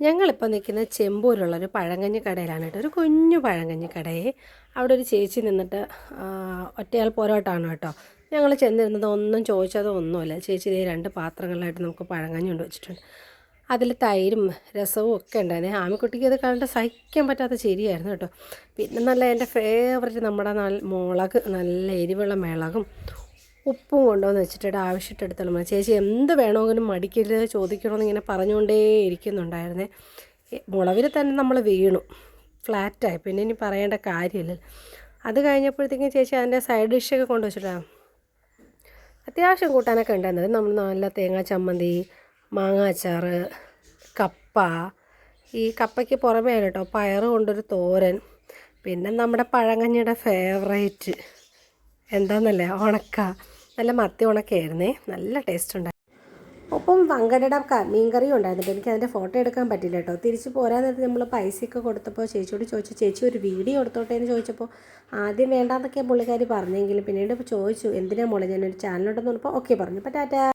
ഞങ്ങളിപ്പോൾ നിൽക്കുന്നത് ചെമ്പൂരുള്ളൊരു പഴങ്കഞ്ഞി കടയിലാണ് കേട്ടോ. ഒരു കുഞ്ഞു പഴങ്കഞ്ഞി കടയെ അവിടെ ഒരു ചേച്ചി നിന്നിട്ട് ഒറ്റയാൾ പോരാട്ടമാണ് കേട്ടോ. ഞങ്ങൾ ചെന്നിരുന്നത് ഒന്നും ചോദിച്ചതോ ഒന്നുമില്ല. ചേച്ചി ഇതേ 2 പാത്രങ്ങളിലായിട്ട് നമുക്ക് പഴങ്കഞ്ഞി കൊണ്ട് വെച്ചിട്ടുണ്ട്. അതിൽ തൈരും രസവും ഒക്കെ ഉണ്ടായിരുന്നു. ആമിക്കുട്ടിക്ക് ഇത് കണ്ടിട്ട് സഹിക്കാൻ പറ്റാത്ത ചിരിയായിരുന്നു കേട്ടോ. പിന്നെ നല്ല എൻ്റെ ഫേവററ്റ് നമ്മുടെ മുളക്, നല്ല എരിവുള്ള മുളകും ഉപ്പും കൊണ്ടുവന്ന് വെച്ചിട്ട് ആവശ്യമായിട്ടെടുത്തോളം ചേച്ചി എന്ത് വേണമെങ്കിലും മടിക്കരുത്, ചോദിക്കണമെന്ന് ഇങ്ങനെ പറഞ്ഞുകൊണ്ടേ ഇരിക്കുന്നുണ്ടായിരുന്നേ. മുളവിൽ തന്നെ നമ്മൾ വീണു, ഫ്ലാറ്റായി. പിന്നെ ഇനി പറയേണ്ട കാര്യമില്ല. അത് കഴിഞ്ഞപ്പോഴത്തേക്കും ചേച്ചി അതിൻ്റെ സൈഡ് ഡിഷൊക്കെ കൊണ്ടുവച്ചിട്ടാണ്. അത്യാവശ്യം കൂട്ടാനൊക്കെ ഉണ്ടായിരുന്നത്. നമ്മൾ നല്ല തേങ്ങാ ചമ്മന്തി, മാങ്ങ അച്ചാർ, കപ്പ, ഈ കപ്പയ്ക്ക് പുറമേ കേട്ടോ പയറ് കൊണ്ടൊരു തോരൻ, പിന്നെ നമ്മുടെ പഴങ്കഞ്ഞിയുടെ ഫേവറേറ്റ് എന്താണെന്നല്ലേ, ഉണക്ക, നല്ല മത്തി ഉണക്കയായിരുന്നേ. നല്ല ടേസ്റ്റ് ഉണ്ടായിരുന്നു. ഒപ്പം വങ്കടയുടെ മീൻകറിയും ഉണ്ടായിരുന്നു. എനിക്ക് അതിൻ്റെ ഫോട്ടോ എടുക്കാൻ പറ്റില്ല കേട്ടോ. തിരിച്ച് പോരാൻ നേരത്ത് നമ്മൾ പൈസയൊക്കെ കൊടുത്തപ്പോൾ ചേച്ചിയോട് ചോദിച്ചു, ചേച്ചി ഒരു വീഡിയോ എടുത്തോട്ടെ എന്ന് ചോദിച്ചപ്പോൾ ആദ്യം വേണ്ടാന്നൊക്കെ പുള്ളിക്കാരി പറഞ്ഞെങ്കിലും പിന്നീട് ചോദിച്ചു, എന്തിനാ മോളെ ഞാനൊരു ചാനലുണ്ടെന്ന് പറഞ്ഞപ്പോൾ ഓക്കെ പറഞ്ഞു. അപ്പോൾ ടാറ്റാ.